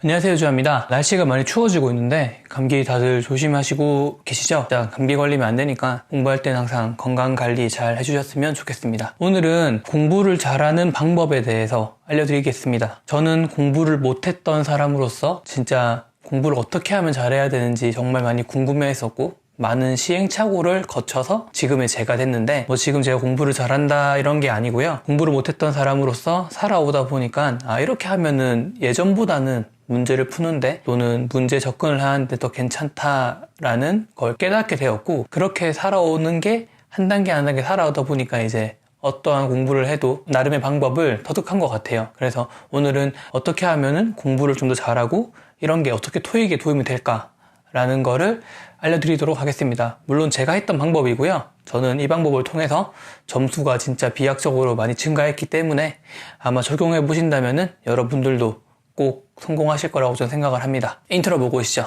안녕하세요, 주아입니다. 날씨가 많이 추워지고 있는데 감기 다들 조심하시고 계시죠? 일단 감기 걸리면 안 되니까 공부할 때는 항상 건강 관리 잘 해주셨으면 좋겠습니다. 오늘은 공부를 잘하는 방법에 대해서 알려드리겠습니다. 저는 공부를 못했던 사람으로서 진짜 공부를 어떻게 하면 잘해야 되는지 정말 많이 궁금해했었고 많은 시행착오를 거쳐서 지금의 제가 됐는데 지금 제가 공부를 잘한다 이런 게 아니고요. 공부를 못했던 사람으로서 살아오다 보니까 이렇게 하면은 예전보다는 문제를 푸는데 또는 문제 접근을 하는데 더 괜찮다라는 걸 깨닫게 되었고, 그렇게 살아오는 게 한 단계 한 단계 살아오다 보니까 이제 어떠한 공부를 해도 나름의 방법을 터득한 것 같아요. 그래서 오늘은 어떻게 하면은 공부를 좀 더 잘하고 이런 게 어떻게 토익에 도움이 될까라는 거를 알려드리도록 하겠습니다. 물론 제가 했던 방법이고요. 저는 이 방법을 통해서 점수가 진짜 비약적으로 많이 증가했기 때문에 아마 적용해 보신다면은 여러분들도 꼭 성공하실 거라고 저는 생각을 합니다. 인트로 보고 오시죠.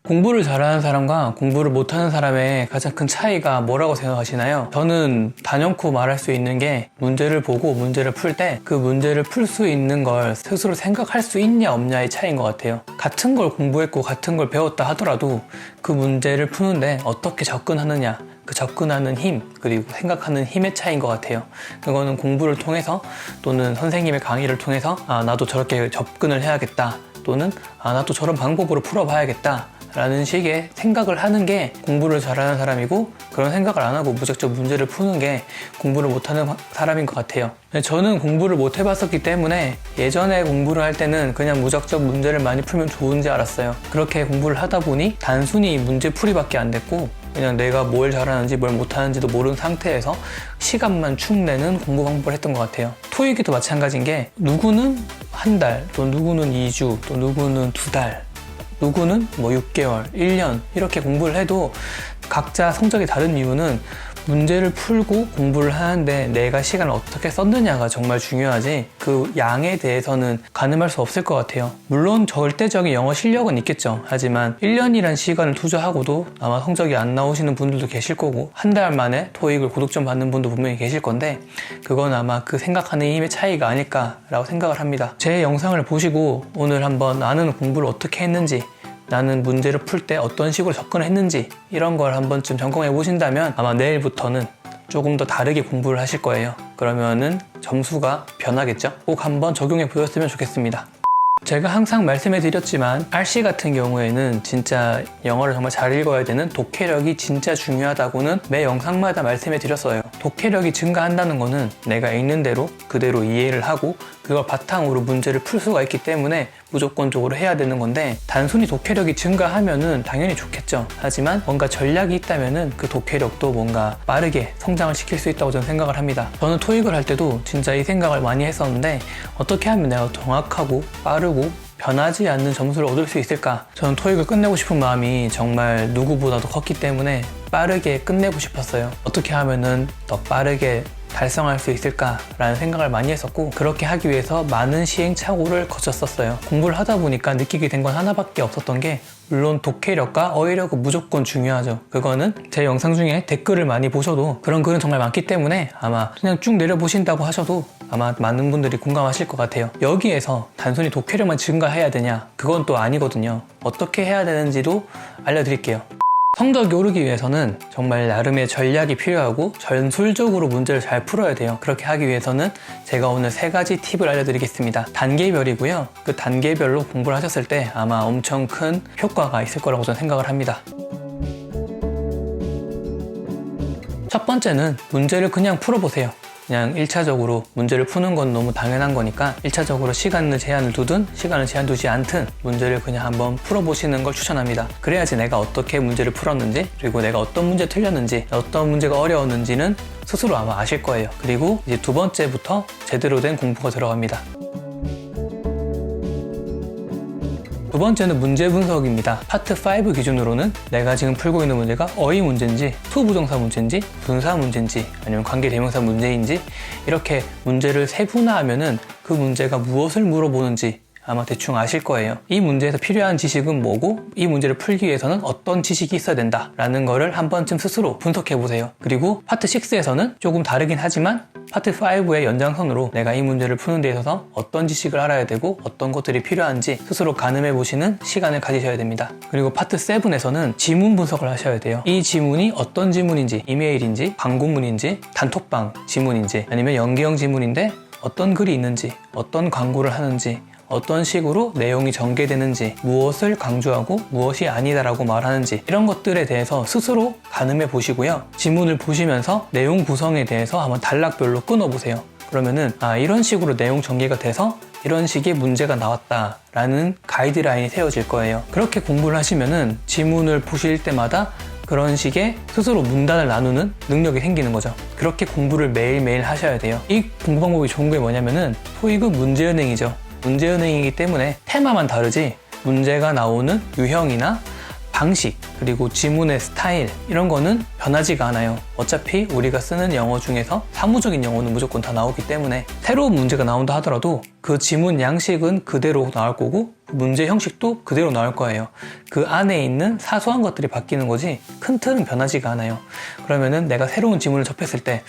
공부를 잘하는 사람과 공부를 못하는 사람의 가장 큰 차이가 뭐라고 생각하시나요? 저는 단연코 말할 수 있는 게 문제를 보고 문제를 풀 때 그 문제를 풀 수 있는 걸 스스로 생각할 수 있냐 없냐의 차이인 것 같아요. 같은 걸 공부했고 같은 걸 배웠다 하더라도 그 문제를 푸는데 어떻게 접근하느냐, 그 접근하는 힘, 그리고 생각하는 힘의 차이인 것 같아요. 그거는 공부를 통해서 또는 선생님의 강의를 통해서 나도 저렇게 접근을 해야겠다, 또는 나도 저런 방법으로 풀어봐야겠다 라는 식의 생각을 하는 게 공부를 잘하는 사람이고, 그런 생각을 안 하고 무작정 문제를 푸는 게 공부를 못하는 사람인 것 같아요. 저는 공부를 못 해봤었기 때문에 예전에 공부를 할 때는 그냥 무작정 문제를 많이 풀면 좋은지 알았어요. 그렇게 공부를 하다 보니 단순히 문제풀이밖에 안 됐고 그냥 내가 뭘 잘하는지 뭘 못하는지도 모르는 상태에서 시간만 축 내는 공부 방법을 했던 것 같아요. 토익에도 마찬가지인 게 누구는 한 달, 또 누구는 2주, 또 누구는 2달, 누구는 6개월, 1년 이렇게 공부를 해도 각자 성적이 다른 이유는 문제를 풀고 공부를 하는데 내가 시간을 어떻게 썼느냐가 정말 중요하지, 그 양에 대해서는 가늠할 수 없을 것 같아요. 물론 절대적인 영어 실력은 있겠죠. 하지만 1년이란 시간을 투자하고도 아마 성적이 안 나오시는 분들도 계실 거고, 한 달 만에 토익을 고득점 받는 분도 분명히 계실 건데, 그건 아마 그 생각하는 힘의 차이가 아닐까라고 생각을 합니다. 제 영상을 보시고 오늘 한번 나는 공부를 어떻게 했는지, 나는 문제를 풀 때 어떤 식으로 접근을 했는지 이런 걸 한 번쯤 점검해 보신다면 아마 내일부터는 조금 더 다르게 공부를 하실 거예요. 그러면은 점수가 변하겠죠? 꼭 한번 적용해 보셨으면 좋겠습니다. 제가 항상 말씀해 드렸지만 RC 같은 경우에는 진짜 영어를 정말 잘 읽어야 되는 독해력이 진짜 중요하다고는 매 영상마다 말씀해 드렸어요. 독해력이 증가한다는 거는 내가 읽는 대로 그대로 이해를 하고 그걸 바탕으로 문제를 풀 수가 있기 때문에 무조건적으로 해야 되는 건데, 단순히 독해력이 증가하면은 당연히 좋겠죠. 하지만 뭔가 전략이 있다면은 그 독해력도 뭔가 빠르게 성장을 시킬 수 있다고 저는 생각을 합니다. 저는 토익을 할 때도 진짜 이 생각을 많이 했었는데, 어떻게 하면 내가 정확하고 빠르고 변하지 않는 점수를 얻을 수 있을까? 저는 토익을 끝내고 싶은 마음이 정말 누구보다도 컸기 때문에 빠르게 끝내고 싶었어요. 어떻게 하면은 더 빠르게 달성할 수 있을까라는 생각을 많이 했었고, 그렇게 하기 위해서 많은 시행착오를 거쳤었어요. 공부를 하다 보니까 느끼게 된 건 하나밖에 없었던 게, 물론 독해력과 어휘력은 무조건 중요하죠. 그거는 제 영상 중에 댓글을 많이 보셔도 그런 글은 정말 많기 때문에 아마 그냥 쭉 내려보신다고 하셔도 아마 많은 분들이 공감하실 것 같아요. 여기에서 단순히 독해력만 증가해야 되냐? 그건 또 아니거든요. 어떻게 해야 되는지도 알려드릴게요. 성적이 오르기 위해서는 정말 나름의 전략이 필요하고 전술적으로 문제를 잘 풀어야 돼요. 그렇게 하기 위해서는 제가 오늘 3가지 팁을 알려드리겠습니다. 단계별이고요. 그 단계별로 공부를 하셨을 때 아마 엄청 큰 효과가 있을 거라고 저는 생각을 합니다. 첫 번째는 문제를 그냥 풀어보세요. 그냥 1차적으로 문제를 푸는 건 너무 당연한 거니까 1차적으로 시간을 제한을 두든 시간을 제한 두지 않든 문제를 그냥 한번 풀어보시는 걸 추천합니다. 그래야지 내가 어떻게 문제를 풀었는지, 그리고 내가 어떤 문제 틀렸는지, 어떤 문제가 어려웠는지는 스스로 아마 아실 거예요. 그리고 이제 2번째부터 제대로 된 공부가 들어갑니다. 2번째는 문제 분석입니다. 파트 5 기준으로는 내가 지금 풀고 있는 문제가 어휘 문제인지, 투부정사 문제인지, 분사 문제인지, 아니면 관계대명사 문제인지, 이렇게 문제를 세분화하면은 그 문제가 무엇을 물어보는지 아마 대충 아실 거예요. 이 문제에서 필요한 지식은 뭐고 이 문제를 풀기 위해서는 어떤 지식이 있어야 된다라는 거를 한 번쯤 스스로 분석해 보세요. 그리고 파트 6에서는 조금 다르긴 하지만 파트 5의 연장선으로 내가 이 문제를 푸는 데 있어서 어떤 지식을 알아야 되고 어떤 것들이 필요한지 스스로 가늠해 보시는 시간을 가지셔야 됩니다. 그리고 파트 7에서는 지문 분석을 하셔야 돼요. 이 지문이 어떤 지문인지, 이메일인지, 광고문인지, 단톡방 지문인지, 아니면 연계형 지문인데 어떤 글이 있는지, 어떤 광고를 하는지, 어떤 식으로 내용이 전개되는지, 무엇을 강조하고 무엇이 아니다라고 말하는지, 이런 것들에 대해서 스스로 가늠해 보시고요. 지문을 보시면서 내용 구성에 대해서 한번 단락별로 끊어보세요. 그러면은 이런 식으로 내용 전개가 돼서 이런 식의 문제가 나왔다라는 가이드라인이 세워질 거예요. 그렇게 공부를 하시면은 지문을 보실 때마다 그런 식의 스스로 문단을 나누는 능력이 생기는 거죠. 그렇게 공부를 매일매일 하셔야 돼요. 이 공부 방법이 좋은 게 뭐냐면은 토익은 문제은행이죠. 문제은행이기 때문에 테마만 다르지 문제가 나오는 유형이나 방식, 그리고 지문의 스타일, 이런 거는 변하지가 않아요. 어차피 우리가 쓰는 영어 중에서 사무적인 영어는 무조건 다 나오기 때문에 새로운 문제가 나온다 하더라도 그 지문 양식은 그대로 나올 거고 문제 형식도 그대로 나올 거예요. 그 안에 있는 사소한 것들이 바뀌는 거지 큰 틀은 변하지가 않아요. 그러면은 내가 새로운 지문을 접했을 때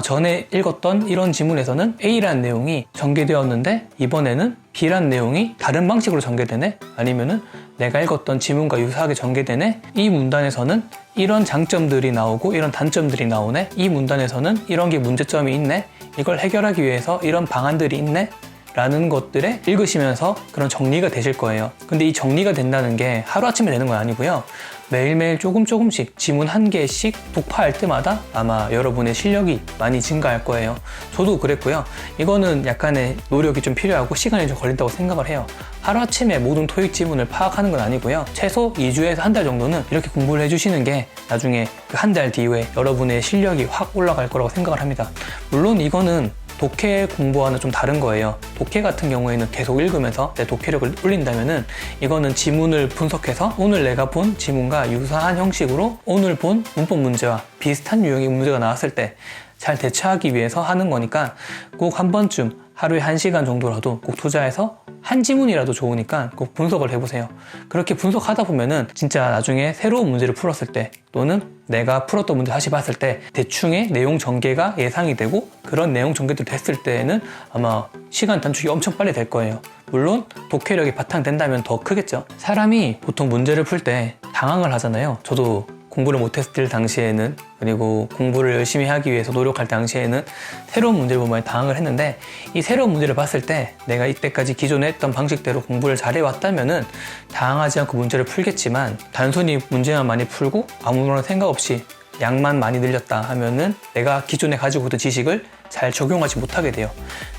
전에 읽었던 이런 지문에서는 A라는 내용이 전개되었는데 이번에는 B라는 내용이 다른 방식으로 전개되네? 아니면은 내가 읽었던 지문과 유사하게 전개되네? 이 문단에서는 이런 장점들이 나오고 이런 단점들이 나오네? 이 문단에서는 이런 게 문제점이 있네? 이걸 해결하기 위해서 이런 방안들이 있네? 라는 것들에 읽으시면서 그런 정리가 되실 거예요. 근데 이 정리가 된다는 게 하루아침에 되는 건 아니고요. 매일매일 조금씩 지문 한 개씩 독파할 때마다 아마 여러분의 실력이 많이 증가할 거예요. 저도 그랬고요. 이거는 약간의 노력이 좀 필요하고 시간이 좀 걸린다고 생각을 해요. 하루아침에 모든 토익 지문을 파악하는 건 아니고요. 최소 2주에서 한 달 정도는 이렇게 공부를 해주시는 게 나중에 그 한 달 뒤에 여러분의 실력이 확 올라갈 거라고 생각을 합니다. 물론 이거는 독해 공부와는 좀 다른 거예요. 독해 같은 경우에는 계속 읽으면서 내 독해력을 올린다면은 이거는 지문을 분석해서 오늘 내가 본 지문과 유사한 형식으로 오늘 본 문법 문제와 비슷한 유형의 문제가 나왔을 때 잘 대처하기 위해서 하는 거니까 꼭 한 번쯤 하루에 1시간 정도라도 꼭 투자해서 한 지문이라도 좋으니까 꼭 분석을 해보세요. 그렇게 분석하다 보면은 진짜 나중에 새로운 문제를 풀었을 때 또는 내가 풀었던 문제 다시 봤을 때 대충의 내용 전개가 예상이 되고 그런 내용 전개도 됐을 때에는 아마 시간 단축이 엄청 빨리 될 거예요. 물론 독해력이 바탕된다면 더 크겠죠. 사람이 보통 문제를 풀 때 당황을 하잖아요. 저도 공부를 못했을 당시에는, 그리고 공부를 열심히 하기 위해서 노력할 당시에는 새로운 문제를 보면 많이 당황을 했는데, 이 새로운 문제를 봤을 때 내가 이때까지 기존에 했던 방식대로 공부를 잘해왔다면은 당황하지 않고 문제를 풀겠지만, 단순히 문제만 많이 풀고 아무런 생각 없이 양만 많이 늘렸다 하면은 내가 기존에 가지고 있던 지식을 잘 적용하지 못하게 돼요.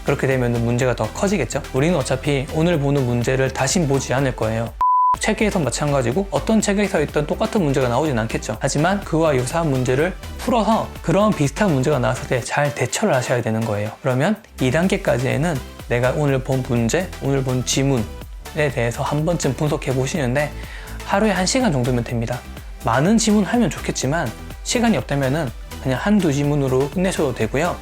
그렇게 되면 문제가 더 커지겠죠. 우리는 어차피 오늘 보는 문제를 다신 보지 않을 거예요. 책에서 마찬가지고 어떤 책에서 있던 똑같은 문제가 나오진 않겠죠. 하지만 그와 유사한 문제를 풀어서 그런 비슷한 문제가 나왔을 때 잘 대처를 하셔야 되는 거예요. 그러면 2단계까지에는 내가 오늘 본 문제, 오늘 본 지문에 대해서 한 번쯤 분석해 보시는데 하루에 1시간 정도면 됩니다. 많은 지문 하면 좋겠지만 시간이 없다면은 그냥 한두 지문으로 끝내셔도 되고요.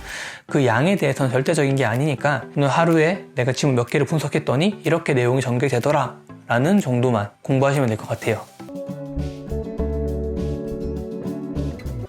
그 양에 대해서는 절대적인 게 아니니까 오늘 하루에 내가 지문 몇 개를 분석했더니 이렇게 내용이 전개되더라 라는 정도만 공부하시면 될 것 같아요.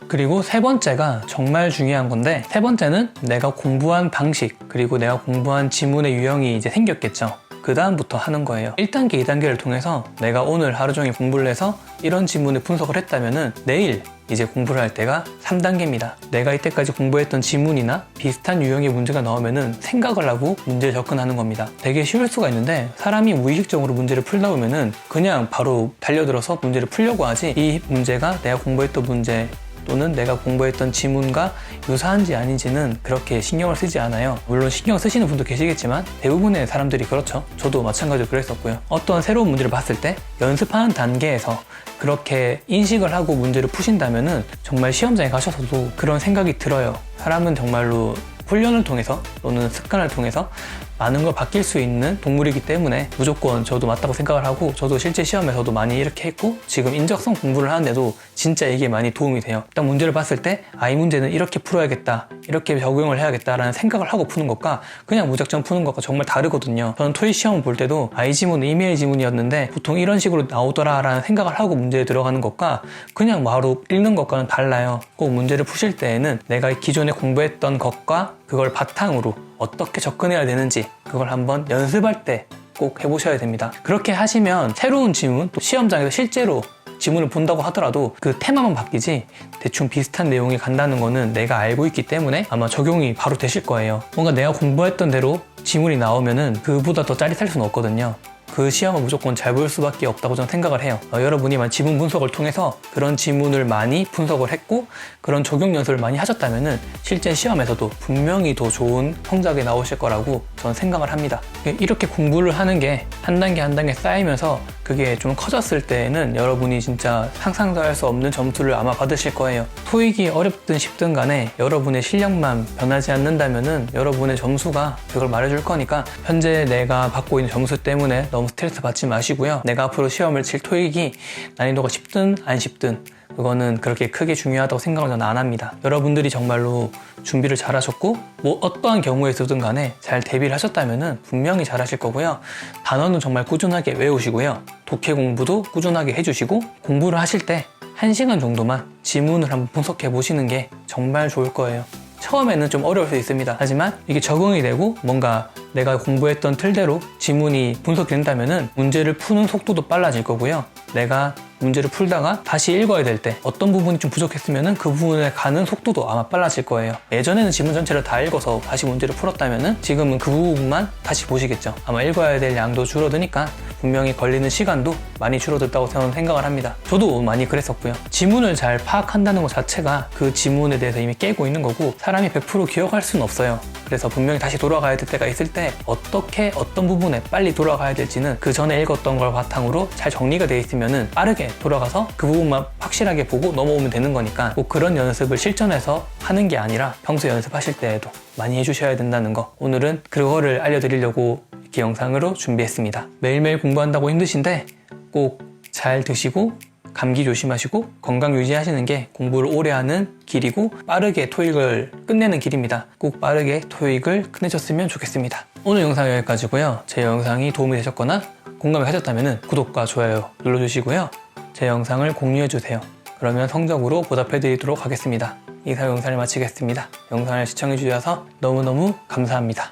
그리고 세 번째가 정말 중요한 건데, 세 번째는 내가 공부한 방식, 그리고 내가 공부한 지문의 유형이 이제 생겼겠죠. 그 다음부터 하는 거예요. 1단계, 2단계를 통해서 내가 오늘 하루 종일 공부를 해서 이런 지문을 분석을 했다면은 내일 이제 공부를 할 때가 3단계입니다. 내가 이때까지 공부했던 지문이나 비슷한 유형의 문제가 나오면은 생각을 하고 문제에 접근하는 겁니다. 되게 쉬울 수가 있는데 사람이 무의식적으로 문제를 풀다 보면은 그냥 바로 달려들어서 문제를 풀려고 하지, 이 문제가 내가 공부했던 문제 또는 내가 공부했던 지문과 유사한지 아닌지는 그렇게 신경을 쓰지 않아요. 물론 신경 쓰시는 분도 계시겠지만 대부분의 사람들이 그렇죠. 저도 마찬가지로 그랬었고요. 어떤 새로운 문제를 봤을 때 연습하는 단계에서 그렇게 인식을 하고 문제를 푸신다면은 정말 시험장에 가셔서도 그런 생각이 들어요. 사람은 정말로 훈련을 통해서 또는 습관을 통해서 많은 걸 바뀔 수 있는 동물이기 때문에 무조건 저도 맞다고 생각을 하고, 저도 실제 시험에서도 많이 이렇게 했고 지금 인적성 공부를 하는데도 진짜 이게 많이 도움이 돼요. 일단 문제를 봤을 때 이 문제는 이렇게 풀어야겠다, 이렇게 적용을 해야겠다라는 생각을 하고 푸는 것과 그냥 무작정 푸는 것과 정말 다르거든요. 저는 토익 시험 볼 때도 이 지문은 이메일 지문이었는데 보통 이런 식으로 나오더라라는 생각을 하고 문제에 들어가는 것과 그냥 바로 읽는 것과는 달라요. 꼭 문제를 푸실 때에는 내가 기존에 공부했던 것과 그걸 바탕으로 어떻게 접근해야 되는지 그걸 한번 연습할 때 꼭 해보셔야 됩니다. 그렇게 하시면 새로운 지문, 또 시험장에서 실제로 지문을 본다고 하더라도 그 테마만 바뀌지 대충 비슷한 내용이 간다는 거는 내가 알고 있기 때문에 아마 적용이 바로 되실 거예요. 뭔가 내가 공부했던 대로 지문이 나오면은 그보다 더 짜릿할 수는 없거든요. 그 시험은 무조건 잘 볼 수밖에 없다고 저는 생각을 해요. 여러분이 지문 분석을 통해서 그런 지문을 많이 분석을 했고 그런 적용 연습을 많이 하셨다면은 실제 시험에서도 분명히 더 좋은 성적이 나오실 거라고 저는 생각을 합니다. 이렇게 공부를 하는 게 한 단계 한 단계 쌓이면서 그게 좀 커졌을 때에는 여러분이 진짜 상상도 할 수 없는 점수를 아마 받으실 거예요. 토익이 어렵든 쉽든 간에 여러분의 실력만 변하지 않는다면은 여러분의 점수가 그걸 말해줄 거니까 현재 내가 받고 있는 점수 때문에 너무 스트레스 받지 마시고요. 내가 앞으로 시험을 칠 토익이 난이도가 쉽든 안 쉽든 그거는 그렇게 크게 중요하다고 생각을 저는 안 합니다. 여러분들이 정말로 준비를 잘 하셨고 어떠한 경우에서든 간에 잘 대비를 하셨다면 분명히 잘 하실 거고요. 단어는 정말 꾸준하게 외우시고요. 독해 공부도 꾸준하게 해주시고 공부를 하실 때 1시간 정도만 지문을 한번 분석해 보시는 게 정말 좋을 거예요. 처음에는 좀 어려울 수 있습니다. 하지만 이게 적응이 되고 뭔가 내가 공부했던 틀대로 지문이 분석이 된다면 문제를 푸는 속도도 빨라질 거고요. 내가 문제를 풀다가 다시 읽어야 될 때 어떤 부분이 좀 부족했으면 그 부분에 가는 속도도 아마 빨라질 거예요. 예전에는 지문 전체를 다 읽어서 다시 문제를 풀었다면 지금은 그 부분만 다시 보시겠죠. 아마 읽어야 될 양도 줄어드니까 분명히 걸리는 시간도 많이 줄어들다고 저는 생각을 합니다. 저도 많이 그랬었고요. 지문을 잘 파악한다는 것 자체가 그 지문에 대해서 이미 깨고 있는 거고 사람이 100% 기억할 수는 없어요. 그래서 분명히 다시 돌아가야 될 때가 있을 때 어떻게 어떤 부분에 빨리 돌아가야 될지는 그 전에 읽었던 걸 바탕으로 잘 정리가 되어 있으면 빠르게 돌아가서 그 부분만 확실하게 보고 넘어오면 되는 거니까 꼭 그런 연습을 실전에서 하는 게 아니라 평소 연습하실 때에도 많이 해주셔야 된다는 거, 오늘은 그거를 알려드리려고 이렇게 영상으로 준비했습니다. 매일매일 공부한다고 힘드신데 꼭 잘 드시고 감기 조심하시고 건강 유지하시는 게 공부를 오래 하는 길이고 빠르게 토익을 끝내는 길입니다. 꼭 빠르게 토익을 끝내셨으면 좋겠습니다. 오늘 영상 여기까지고요. 제 영상이 도움이 되셨거나 공감이 가셨다면 구독과 좋아요 눌러주시고요. 제 영상을 공유해주세요. 그러면 성적으로 보답해드리도록 하겠습니다. 이상 영상을 마치겠습니다. 영상을 시청해주셔서 너무너무 감사합니다.